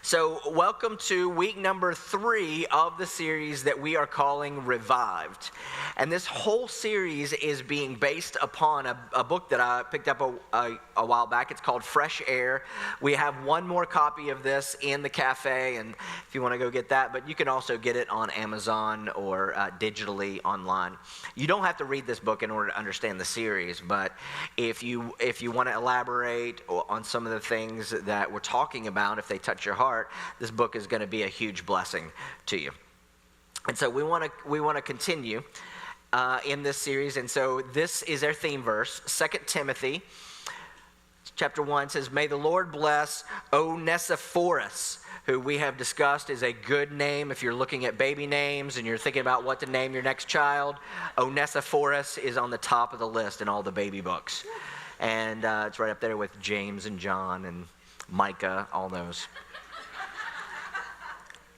So welcome to week number 3 of the series that we are calling Revived. And this whole series is being based upon a book that I picked up a while back. It's called Fresh Air. We have one more copy of this in the cafe, and if you want to go get that, but you can also get it on Amazon or digitally online. You don't have to read this book in order to understand the series, but if you want to elaborate on some of the things that we're talking about, if they touch your heart, this book is going to be a huge blessing to you. And so we want to continue in this series. And so this is our theme verse, 2 Timothy chapter 1 says, "May the Lord bless Onesiphorus," who we have discussed is a good name. If you're looking at baby names and you're thinking about what to name your next child, Onesiphorus is on the top of the list in all the baby books. And it's right up there with James and John and Micah, all those.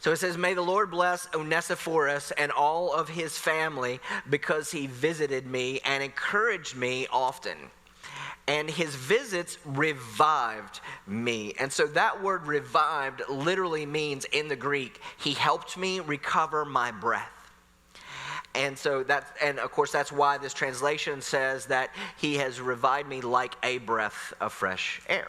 So it says, "May the Lord bless Onesiphorus and all of his family because he visited me and encouraged me often. And his visits revived me." And so that word revived literally means in the Greek, he helped me recover my breath. And so of course that's why this translation says that he has revived me like a breath of fresh air.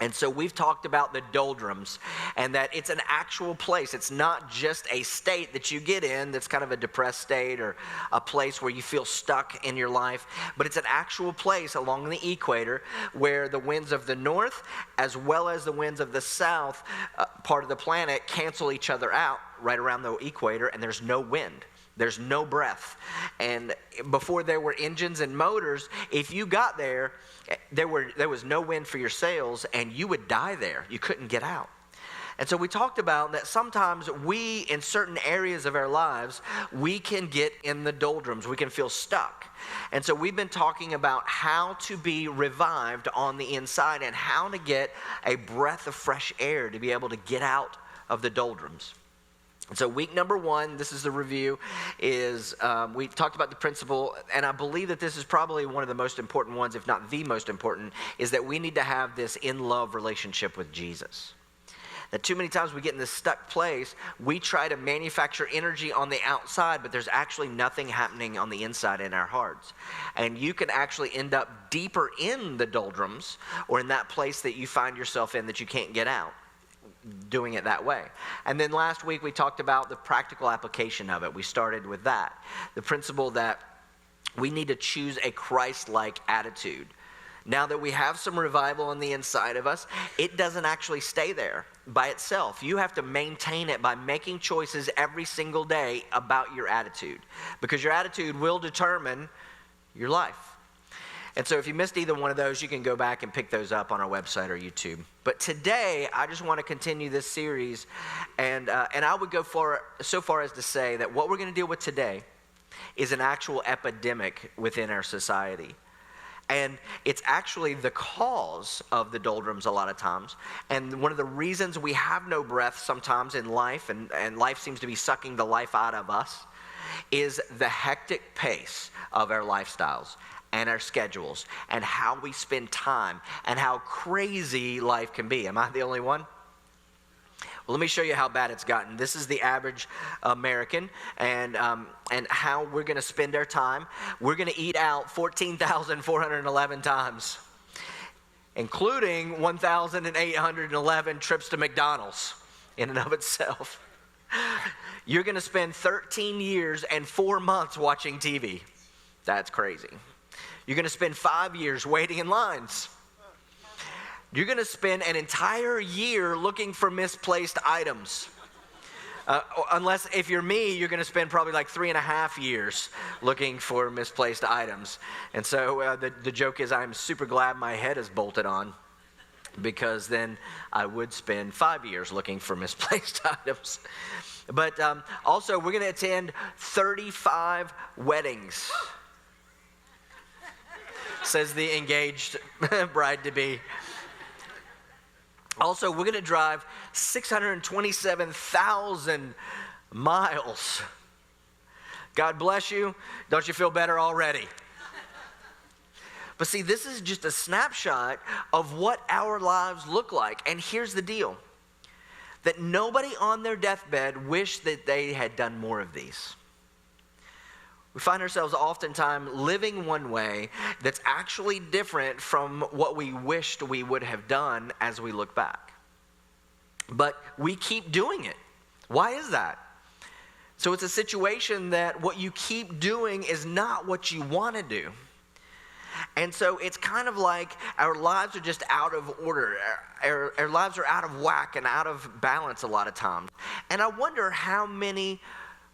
And so we've talked about the doldrums and that it's an actual place. It's not just a state that you get in that's kind of a depressed state or a place where you feel stuck in your life, but it's an actual place along the equator where the winds of the north as well as the winds of the south part of the planet cancel each other out right around the equator, and there's no wind. There's no breath. And before there were engines and motors, if you got there, there was no wind for your sails, and you would die there. You couldn't get out. And so we talked about that sometimes we, in certain areas of our lives, we can get in the doldrums. We can feel stuck. And so we've been talking about how to be revived on the inside and how to get a breath of fresh air to be able to get out of the doldrums. So week number 1, this is the review, is we talked about the principle, and I believe that this is probably one of the most important ones, if not the most important, is that we need to have this in-love relationship with Jesus. That too many times we get in this stuck place, we try to manufacture energy on the outside, but there's actually nothing happening on the inside in our hearts. And you can actually end up deeper in the doldrums or in that place that you find yourself in that you can't get out, doing it that way. And then last week we talked about the practical application of it. We started with that. The principle that we need to choose a Christ-like attitude. Now that we have some revival on the inside of us, it doesn't actually stay there by itself. You have to maintain it by making choices every single day about your attitude, because your attitude will determine your life. And so if you missed either one of those, you can go back and pick those up on our website or YouTube. But today, I just want to continue this series, and I would go so far as to say that what we're going to deal with today is an actual epidemic within our society. And it's actually the cause of the doldrums a lot of times. And one of the reasons we have no breath sometimes in life, and life seems to be sucking the life out of us, is the hectic pace of our lifestyles and our schedules, and how we spend time, and how crazy life can be. Am I the only one? Well, let me show you how bad it's gotten. This is the average American, and how we're going to spend our time. We're going to eat out 14,411 times, including 1,811 trips to McDonald's in and of itself. You're going to spend 13 years and 4 months watching TV. That's crazy. You're going to spend 5 years waiting in lines. You're going to spend an entire year looking for misplaced items. Unless, if you're me, you're going to spend probably like 3.5 years looking for misplaced items. And so the joke is I'm super glad my head is bolted on, because then I would spend 5 years looking for misplaced items. But also, we're going to attend 35 weddings, says the engaged bride-to-be. Also, we're going to drive 627,000 miles. God bless you. Don't you feel better already? But see, this is just a snapshot of what our lives look like. And here's the deal. that nobody on their deathbed wished that they had done more of these. We find ourselves oftentimes living one way that's actually different from what we wished we would have done as we look back. But we keep doing it. Why is that? So it's a situation that what you keep doing is not what you want to do. And so it's kind of like our lives are just out of order. Our lives are out of whack and out of balance a lot of times. And I wonder how many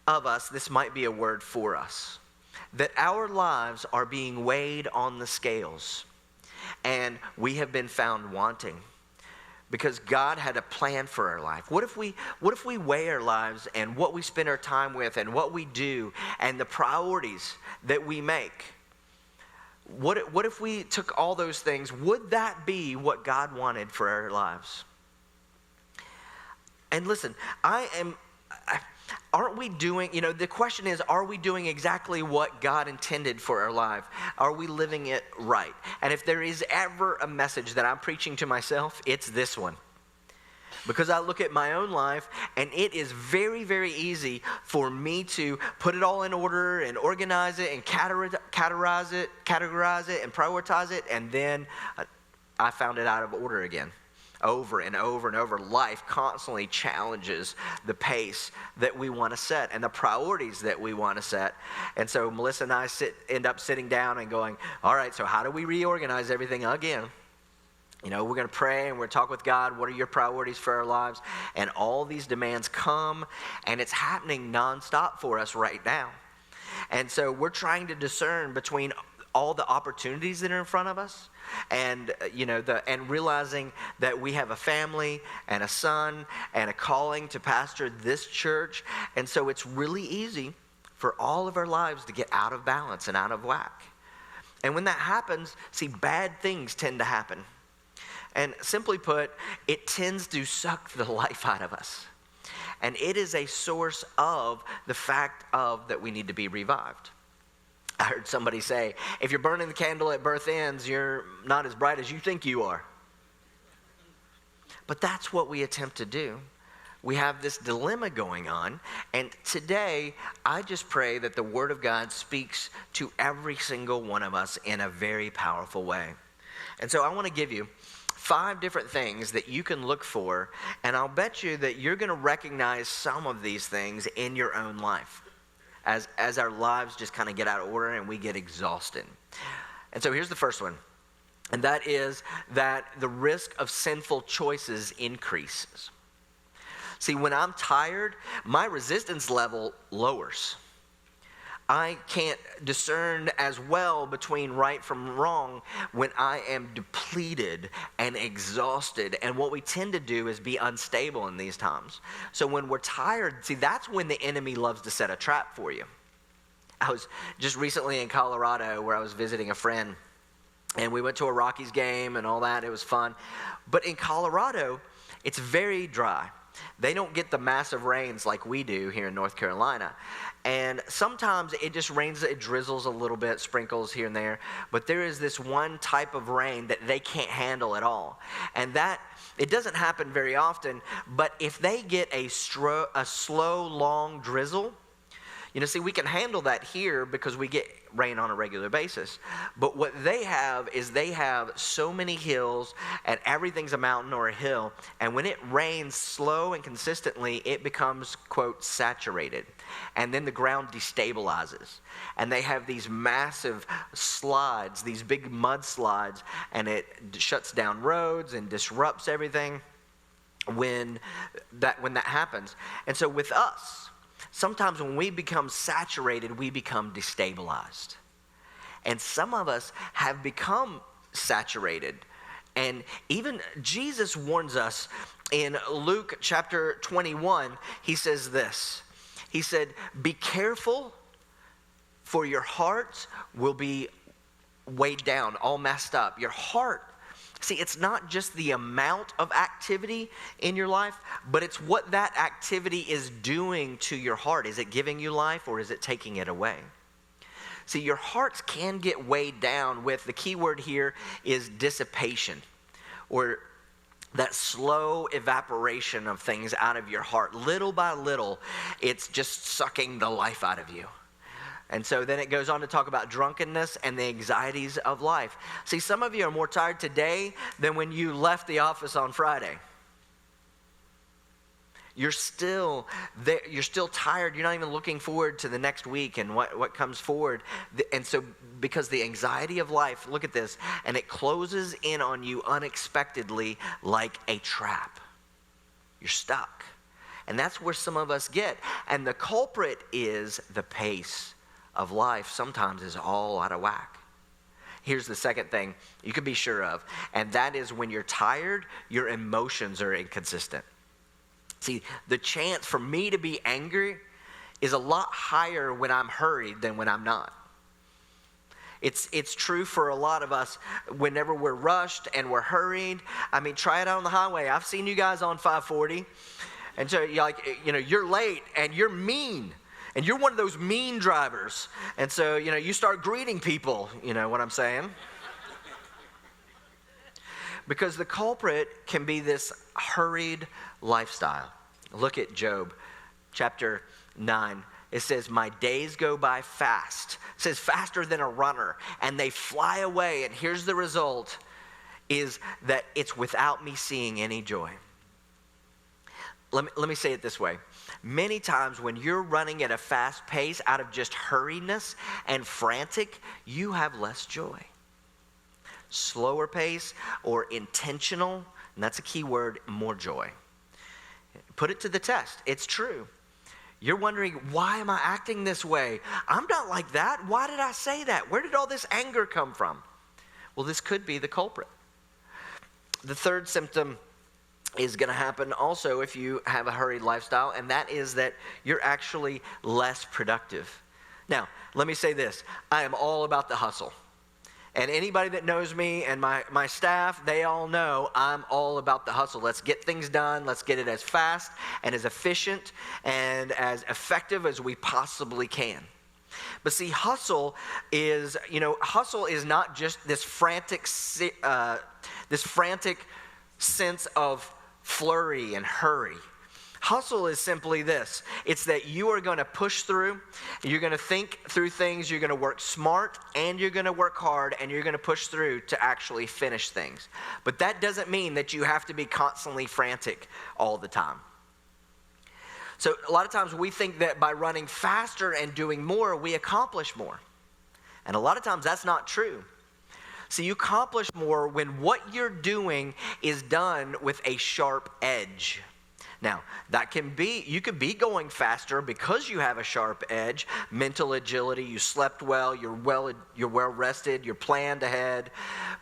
of us, this might be a word for us, that our lives are being weighed on the scales and we have been found wanting because God had a plan for our life. What if we weigh our lives and what we spend our time with and what we do and the priorities that we make? What if we took all those things? Would that be what God wanted for our lives? And listen, aren't we doing, the question is, are we doing exactly what God intended for our life? Are we living it right? And if there is ever a message that I'm preaching to myself, it's this one. Because I look at my own life, and it is very, very easy for me to put it all in order and organize it and categorize it and prioritize it, and then I found it out of order again. Over and over and over, life constantly challenges the pace that we want to set and the priorities that we want to set. And so Melissa and I end up sitting down and going, all right, so how do we reorganize everything again? We're going to pray and we're going to talk with God. What are your priorities for our lives? And all these demands come, and it's happening nonstop for us right now. And so we're trying to discern between all the opportunities that are in front of us, and and realizing that we have a family and a son and a calling to pastor this church, and so it's really easy for all of our lives to get out of balance and out of whack. And when that happens, see, bad things tend to happen. And simply put, it tends to suck the life out of us. And it is a source of the fact of that we need to be revived. I heard somebody say, if you're burning the candle at both ends, you're not as bright as you think you are. But that's what we attempt to do. We have this dilemma going on, and today I just pray that the Word of God speaks to every single one of us in a very powerful way. And so I want to give you 5 different things that you can look for, and I'll bet you that you're going to recognize some of these things in your own life as our lives just kind of get out of order and we get exhausted. And so here's the first one, and that is that the risk of sinful choices increases. See, when I'm tired, my resistance level lowers. I can't discern as well between right from wrong when I am depleted and exhausted. And what we tend to do is be unstable in these times. So when we're tired, see, that's when the enemy loves to set a trap for you. I was just recently in Colorado where I was visiting a friend, and we went to a Rockies game and all that. It was fun. But in Colorado, it's very dry. They don't get the massive rains like we do here in North Carolina. And sometimes it just rains, it drizzles a little bit, sprinkles here and there. But there is this one type of rain that they can't handle at all. And that, it doesn't happen very often. But if they get a slow, long drizzle, see, we can handle that here because we get rain on a regular basis. But what they have is they have so many hills, and everything's a mountain or a hill. And when it rains slow and consistently, it becomes, quote, saturated. And then the ground destabilizes. And they have these massive slides, these big mudslides, and it shuts down roads and disrupts everything when that happens. And so with us, sometimes when we become saturated, we become destabilized. And some of us have become saturated. And even Jesus warns us in Luke chapter 21, he says this. He said, be careful, for your hearts will be weighed down, all messed up. Your heart. See, it's not just the amount of activity in your life, but it's what that activity is doing to your heart. Is it giving you life, or is it taking it away? See, your hearts can get weighed down with, the key word here is dissipation, or that slow evaporation of things out of your heart. Little by little, it's just sucking the life out of you. And so then it goes on to talk about drunkenness and the anxieties of life. See, some of you are more tired today than when you left the office on Friday. You're still there, you're still tired. You're not even looking forward to the next week and what comes forward. And so because the anxiety of life, look at this, and it closes in on you unexpectedly like a trap. You're stuck. And that's where some of us get. And the culprit is the pace of life sometimes is all out of whack. Here's the second thing you can be sure of, and that is when you're tired, your emotions are inconsistent. See, the chance for me to be angry is a lot higher when I'm hurried than when I'm not. It's true for a lot of us whenever we're rushed and we're hurried. I mean, try it out on the highway. I've seen you guys on 540, and so you're late and you're mean. And you're one of those mean drivers. And so, you start greeting people, you know what I'm saying? Because the culprit can be this hurried lifestyle. Look at Job chapter 9. It says, my days go by fast. It says faster than a runner. And they fly away. And here's the result, is that it's without me seeing any joy. Let me say it this way. Many times when you're running at a fast pace out of just hurriedness and frantic, you have less joy. Slower pace or intentional, and that's a key word, more joy. Put it to the test. It's true. You're wondering, why am I acting this way? I'm not like that. Why did I say that? Where did all this anger come from? Well, this could be the culprit. The third symptom is going to happen also if you have a hurried lifestyle, and that is that you're actually less productive. Now, let me say this. I am all about the hustle. And anybody that knows me and my staff, they all know I'm all about the hustle. Let's get things done. Let's get it as fast and as efficient and as effective as we possibly can. But see, hustle is not just this frantic sense of flurry and hurry. Hustle is simply this. It's that you are going to push through, you're going to think through things, you're going to work smart, and you're going to work hard, and you're going to push through to actually finish things. But that doesn't mean that you have to be constantly frantic all the time. So a lot of times we think that by running faster and doing more, we accomplish more. And a lot of times that's not true. So you accomplish more when what you're doing is done with a sharp edge. Now, you could be going faster because you have a sharp edge, mental agility, you slept well, you're well rested, you're planned ahead.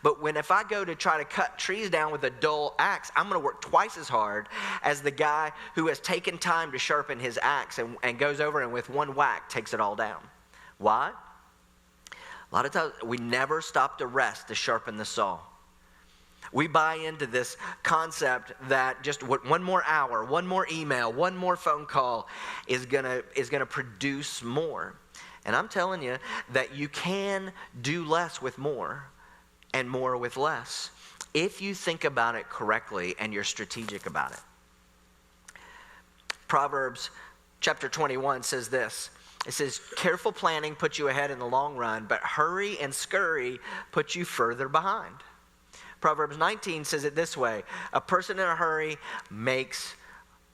But if I go to try to cut trees down with a dull axe, I'm going to work twice as hard as the guy who has taken time to sharpen his axe and goes over and with one whack takes it all down. Why? A lot of times we never stop to rest to sharpen the saw. We buy into this concept that just one more hour, one more email, one more phone call is gonna produce more. And I'm telling you that you can do less with more and more with less if you think about it correctly and you're strategic about it. Proverbs chapter 21 says this. It says, careful planning puts you ahead in the long run, but hurry and scurry puts you further behind. Proverbs 19 says it this way, a person in a hurry makes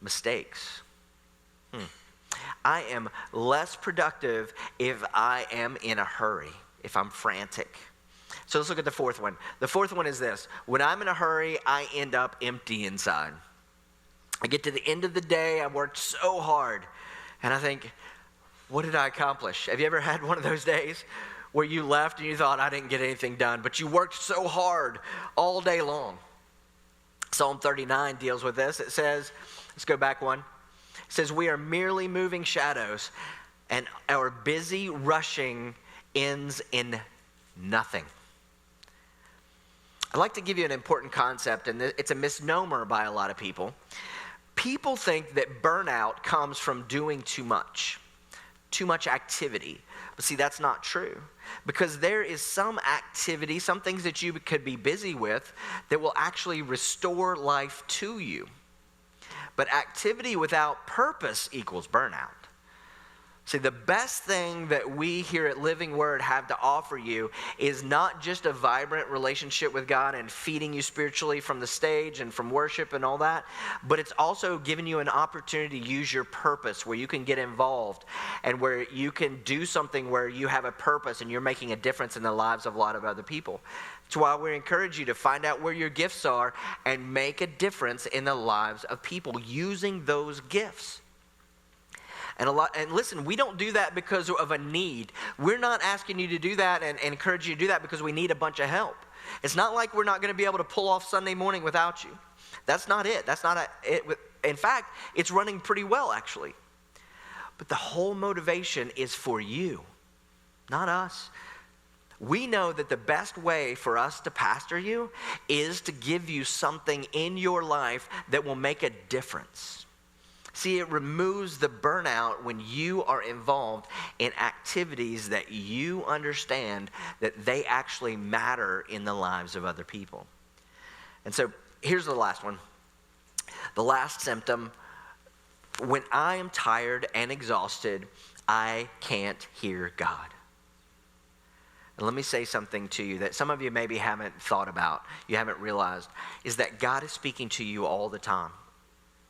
mistakes. I am less productive if I am in a hurry, if I'm frantic. So let's look at the fourth one. The fourth one is this. When I'm in a hurry, I end up empty inside. I get to the end of the day, I worked so hard, and I think, what did I accomplish? Have you ever had one of those days where you left and you thought, I didn't get anything done, but you worked so hard all day long? Psalm 39 deals with this. It says, let's go back one. It says, we are merely moving shadows, and our busy rushing ends in nothing. I'd like to give you an important concept, and it's a misnomer by a lot of people. People think that burnout comes from doing too much activity. But see, that's not true, because there is some activity, some things that you could be busy with that will actually restore life to you. But activity without purpose equals burnout. See, the best thing that we here at Living Word have to offer you is not just a vibrant relationship with God and feeding you spiritually from the stage and from worship and all that, but it's also giving you an opportunity to use your purpose, where you can get involved and where you can do something where you have a purpose and you're making a difference in the lives of a lot of other people. That's why we encourage you to find out where your gifts are and make a difference in the lives of people using those gifts. And listen, we don't do that because of a need. We're not asking you to do that and encourage you to do that because we need a bunch of help. It's not like we're not going to be able to pull off Sunday morning without you. That's not it. That's not it. In fact, it's running pretty well, actually. But the whole motivation is for you, not us. We know that the best way for us to pastor you is to give you something in your life that will make a difference. See, it removes the burnout when you are involved in activities that you understand that they actually matter in the lives of other people. And so here's the last one. The last symptom: when I am tired and exhausted, I can't hear God. And let me say something to you that some of you maybe haven't thought about, you haven't realized, is that God is speaking to you all the time.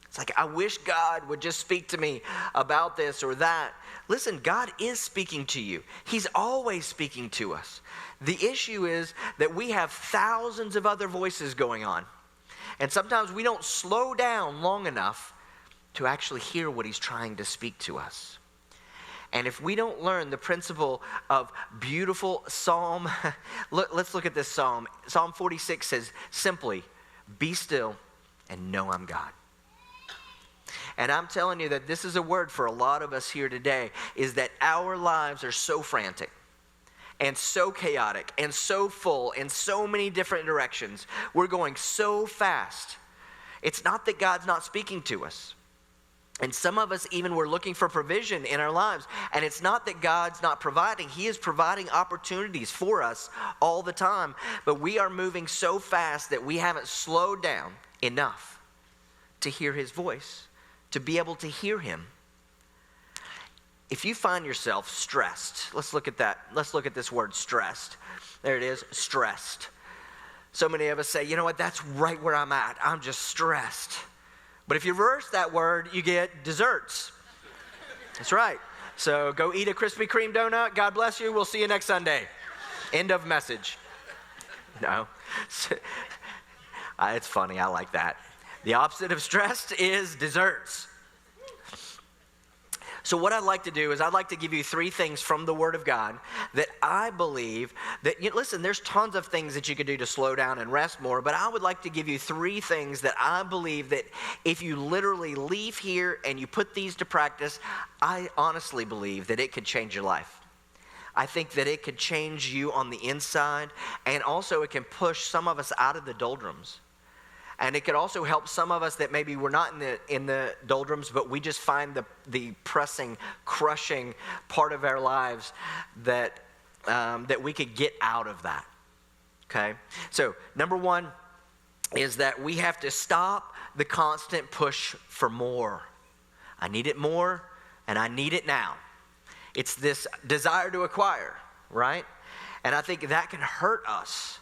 It's like, I wish God would just speak to me about this or that. Listen, God is speaking to you. He's always speaking to us. The issue is that we have thousands of other voices going on. And sometimes we don't slow down long enough to actually hear what he's trying to speak to us. And if we don't learn the principle of beautiful psalm, let's look at this psalm. Psalm 46 says simply, be still and know I'm God. And I'm telling you that this is a word for a lot of us here today, is that our lives are so frantic and so chaotic and so full in so many different directions. We're going so fast. It's not that God's not speaking to us. And some of us even were looking for provision in our lives. And it's not that God's not providing. He is providing opportunities for us all the time. But we are moving so fast that we haven't slowed down enough to hear his voice, to be able to hear him. If you find yourself stressed, let's look at that. Let's look at this word, stressed. There it is, stressed. So many of us say, you know what, that's right where I'm at. I'm just stressed. But if you reverse that word, you get desserts. That's right. So go eat a Krispy Kreme donut. God bless you. We'll see you next Sunday. End of message. No. It's funny. I like that. The opposite of stressed is desserts. So what I'd like to do is I'd like to give you 3 things from the Word of God that I believe that, listen, there's tons of things that you could do to slow down and rest more, but I would like to give you 3 things that I believe that if you literally leave here and you put these to practice, I honestly believe that it could change your life. I think that it could change you on the inside, and also it can push some of us out of the doldrums. And it could also help some of us that maybe we're not in the doldrums, but we just find the pressing, crushing part of our lives that we could get out of that. Okay? So, number 1 is that we have to stop the constant push for more. I need it more, and I need it now. It's this desire to acquire, right? And I think that can hurt us.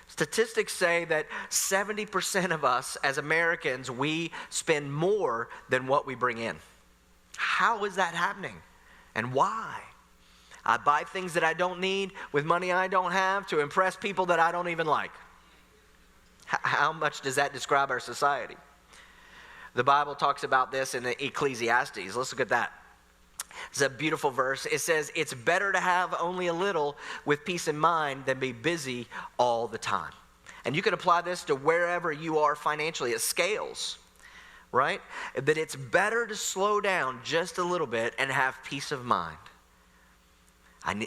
Statistics say that 70% of us as Americans, we spend more than what we bring in. How is that happening? And why? I buy things that I don't need with money I don't have to impress people that I don't even like. How much does that describe our society? The Bible talks about this in Ecclesiastes. Let's look at that. It's a beautiful verse. It says, it's better to have only a little with peace in mind than be busy all the time. And you can apply this to wherever you are financially. It scales, right? That it's better to slow down just a little bit and have peace of mind.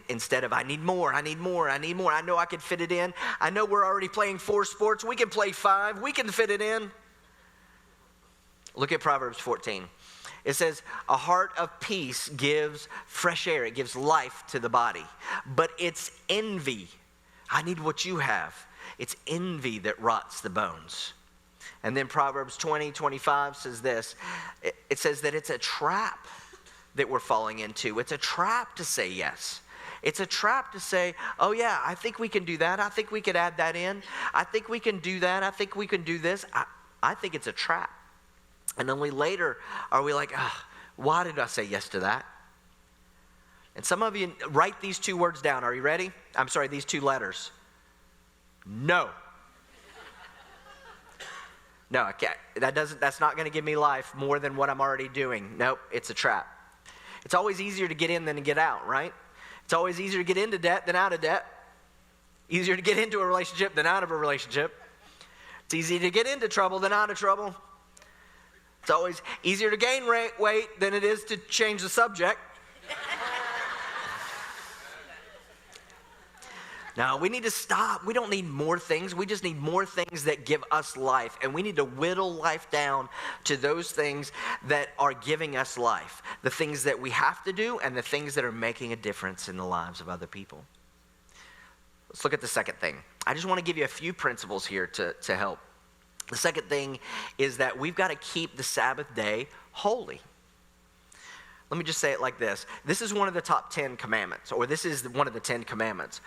Instead of, I need more. I know I could fit it in. I know we're already playing 4 sports. We can play 5. We can fit it in. Look at Proverbs 14. It says, a heart of peace gives fresh air. It gives life to the body. But it's envy. I need what you have. It's envy that rots the bones. And then Proverbs 20:25 says this. It says that it's a trap that we're falling into. It's a trap to say yes. It's a trap to say, oh yeah, I think we can do that. I think we could add that in. I think we can do that. I think we can do this. I think it's a trap. And only later are we like, why did I say yes to that? And some of you write these two words down. Are you ready? These two letters. No. No, I can't. That's not going to give me life more than what I'm already doing. Nope, it's a trap. It's always easier to get in than to get out, right? It's always easier to get into debt than out of debt. Easier to get into a relationship than out of a relationship. It's easier to get into trouble than out of trouble. It's always easier to gain weight than it is to change the subject. No, we need to stop. We don't need more things. We just need more things that give us life. And we need to whittle life down to those things that are giving us life. The things that we have to do and the things that are making a difference in the lives of other people. Let's look at the second thing. I just want to give you a few principles here to help. The second thing is that we've got to keep the Sabbath day holy. Let me just say it like this. This is one of the top 10 commandments, or this is one of the 10 commandments.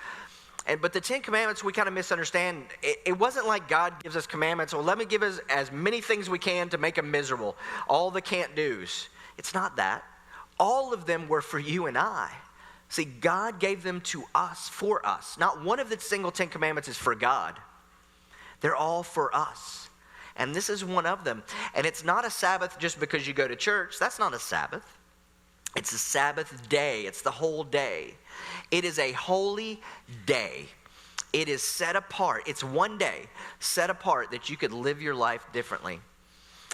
But the 10 commandments, we kind of misunderstand. It wasn't like God gives us commandments, well, let me give us as many things we can to make them miserable. All the can't do's. It's not that. All of them were for you and I. See, God gave them to us, for us. Not one of the single 10 commandments is for God. They're all for us. And this is one of them. And it's not a Sabbath just because you go to church. That's not a Sabbath. It's a Sabbath day. It's the whole day. It is a holy day. It is set apart. It's one day set apart that you could live your life differently.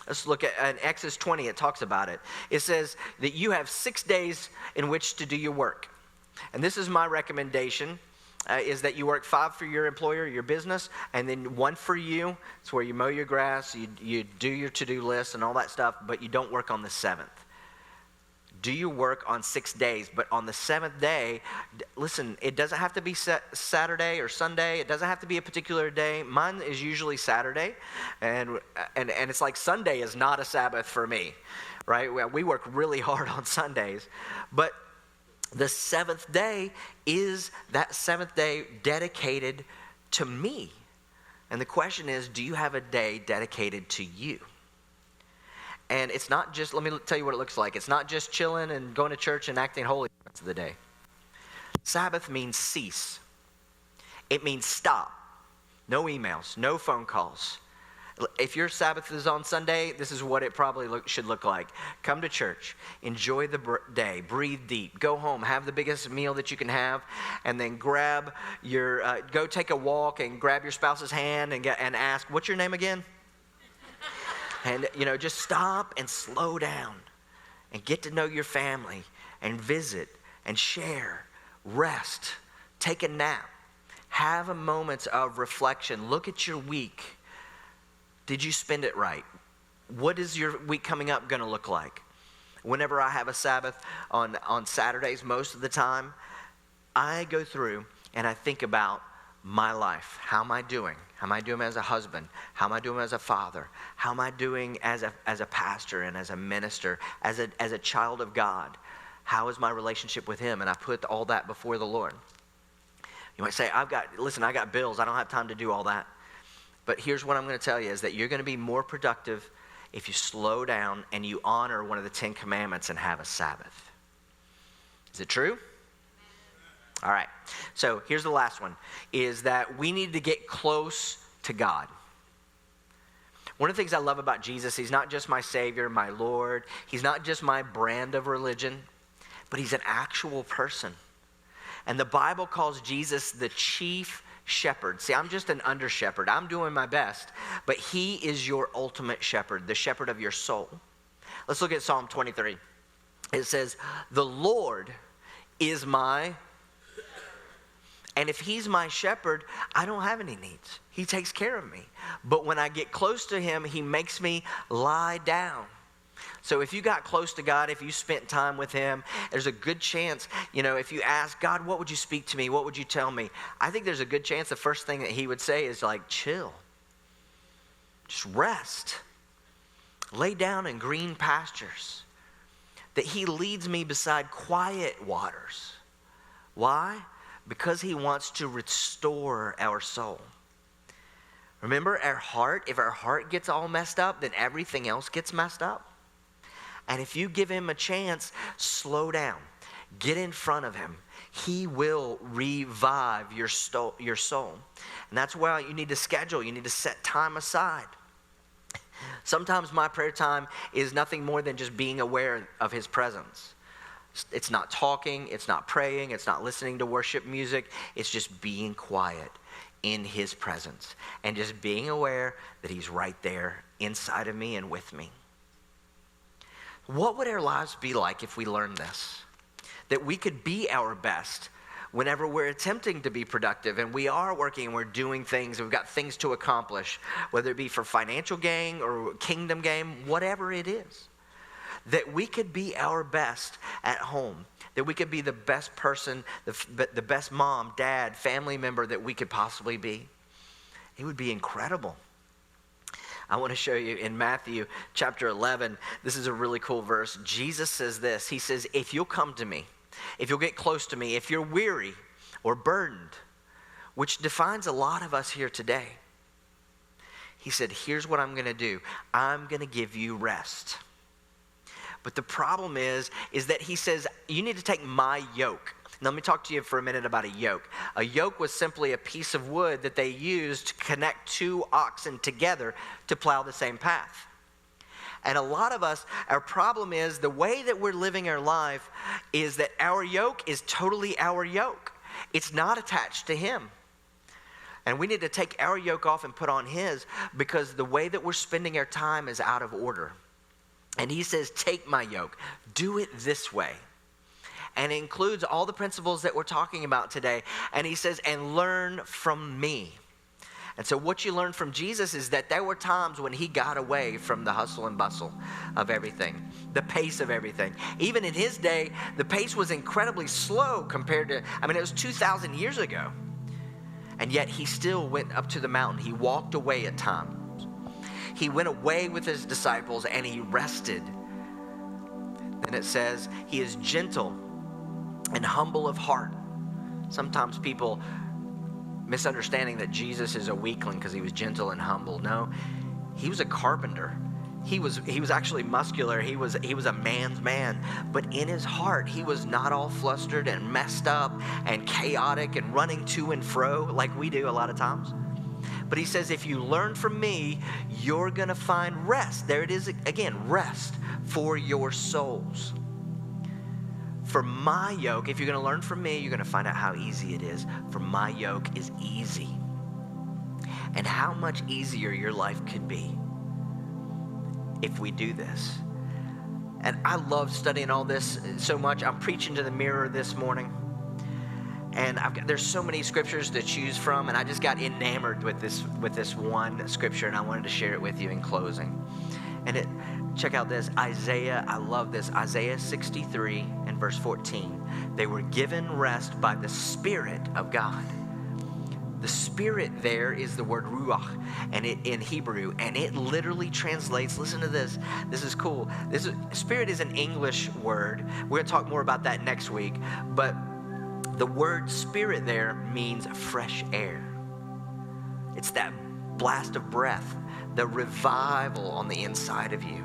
Let's look at in Exodus 20. It talks about it. It says that you have 6 days in which to do your work. And this is my recommendation. Is that you work 5 for your employer, your business, and then 1 for you. It's where you mow your grass, you do your to-do list and all that stuff, but you don't work on the 7th. Do your work on 6 days, but on the 7th day, listen, it doesn't have to be Saturday or Sunday. It doesn't have to be a particular day. Mine is usually Saturday, and it's like Sunday is not a Sabbath for me, right? We work really hard on Sundays, but the 7th day is that 7th day dedicated to me. And the question is, do you have a day dedicated to you? And it's not just, let me tell you what it looks like. It's not just chilling and going to church and acting holy the rest of the day. Sabbath means cease. It means stop. No emails, no phone calls. If your Sabbath is on Sunday, this is what it probably should look like. Come to church, enjoy the day, breathe deep, go home, have the biggest meal that you can have, and then grab your, go take a walk and grab your spouse's hand and ask, what's your name again? And, just stop and slow down and get to know your family and visit and share, rest, take a nap, have a moment of reflection, look at your week. Did you spend it right? What is your week coming up going to look like? Whenever I have a Sabbath on Saturdays, most of the time, I go through and I think about my life. How am I doing? How am I doing as a husband? How am I doing as a father? How am I doing as a pastor and as a minister, as a child of God? How is my relationship with Him? And I put all that before the Lord. You might say, I got bills. I don't have time to do all that. But here's what I'm going to tell you is that you're going to be more productive if you slow down and you honor one of the 10 commandments and have a Sabbath. Is it true? All right. So here's the last one, is that we need to get close to God. One of the things I love about Jesus, He's not just my Savior, my Lord. He's not just my brand of religion, but He's an actual person. And the Bible calls Jesus the chief shepherd. See, I'm just an under shepherd. I'm doing my best, but He is your ultimate shepherd, the shepherd of your soul. Let's look at Psalm 23. It says, the Lord is my, and if He's my shepherd, I don't have any needs. He takes care of me. But when I get close to Him, He makes me lie down. So if you got close to God, if you spent time with him, there's a good chance, if you ask God, what would you speak to me? What would you tell me? I think there's a good chance the first thing that he would say is like, chill. Just rest. Lay down in green pastures. That he leads me beside quiet waters. Why? Because he wants to restore our soul. Remember, our heart, if our heart gets all messed up, then everything else gets messed up. And if you give him a chance, slow down. Get in front of him. He will revive your soul. And that's why you need to schedule. You need to set time aside. Sometimes my prayer time is nothing more than just being aware of his presence. It's not talking. It's not praying. It's not listening to worship music. It's just being quiet in his presence. And just being aware that he's right there inside of me and with me. What would our lives be like if we learned this? That we could be our best whenever we're attempting to be productive and we are working and we're doing things and we've got things to accomplish, whether it be for financial gain or kingdom gain, whatever it is. That we could be our best at home. That we could be the best person, the best mom, dad, family member that we could possibly be. It would be incredible. I want to show you in Matthew chapter 11, this is a really cool verse. Jesus says this. He says, if you'll come to me, if you'll get close to me, if you're weary or burdened, which defines a lot of us here today. He said, here's what I'm going to do. I'm going to give you rest. But the problem is that he says, you need to take my yoke. Now, let me talk to you for a minute about a yoke. A yoke was simply a piece of wood that they used to connect two oxen together to plow the same path. And a lot of us, our problem is the way that we're living our life is that our yoke is totally our yoke. It's not attached to him. And we need to take our yoke off and put on his because the way that we're spending our time is out of order. And he says, take my yoke. Do it this way. And it includes all the principles that we're talking about today. And he says, and learn from me. And so what you learn from Jesus is that there were times when he got away from the hustle and bustle of everything, the pace of everything. Even in his day, the pace was incredibly slow compared to, it was 2,000 years ago. And yet he still went up to the mountain. He walked away at times. He went away with his disciples and he rested. Then it says he is gentle and humble of heart. Sometimes people misunderstanding that Jesus is a weakling because he was gentle and humble. No, he was a carpenter. He was actually muscular. He was a man's man. But in his heart, he was not all flustered and messed up and chaotic and running to and fro like we do a lot of times. But he says, if you learn from me, you're going to find rest. There it is again, rest for your souls. For my yoke, if you're going to learn from me, you're going to find out how easy it is. For my yoke is easy. And how much easier your life could be if we do this. And I love studying all this so much. I'm preaching to the mirror this morning. And there's so many scriptures to choose from. And I just got enamored with this one scripture. And I wanted to share it with you in closing. And check out this, Isaiah, I love this, Isaiah 63 and verse 14. They were given rest by the Spirit of God. The Spirit there is the word ruach, and it in Hebrew, and it literally translates, listen to this, this is cool. Spirit is an English word. We're going to talk more about that next week, but the word Spirit there means fresh air. It's that blast of breath, the revival on the inside of you.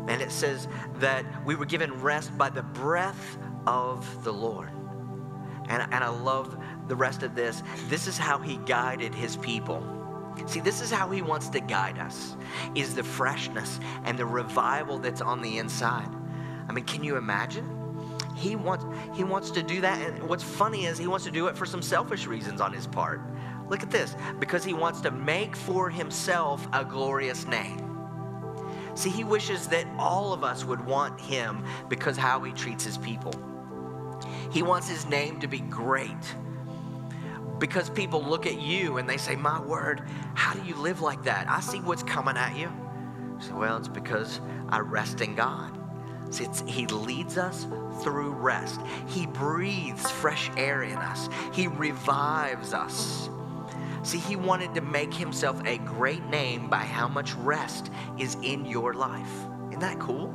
And it says that we were given rest by the breath of the Lord. And I love the rest of this. This is how he guided his people. See, this is how he wants to guide us, is the freshness and the revival that's on the inside. Can you imagine? He wants to do that. And what's funny is he wants to do it for some selfish reasons on his part. Look at this. Because he wants to make for himself a glorious name. See, he wishes that all of us would want him because how he treats his people. He wants his name to be great. Because people look at you and they say, my word, how do you live like that? I see what's coming at you. You say, well, it's because I rest in God. See, he leads us through rest. He breathes fresh air in us. He revives us. See, he wanted to make himself a great name by how much rest is in your life. Isn't that cool?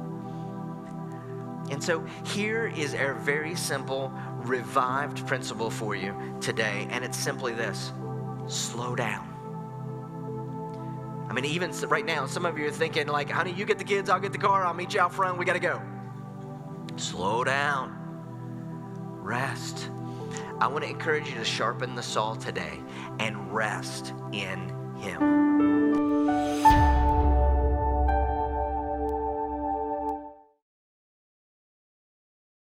And so here is our very simple, revived principle for you today. And it's simply this: slow down. I mean, even right now, some of you are thinking like, honey, you get the kids, I'll get the car, I'll meet you out front, we got to go. Slow down. Rest. I want to encourage you to sharpen the saw today and rest in him.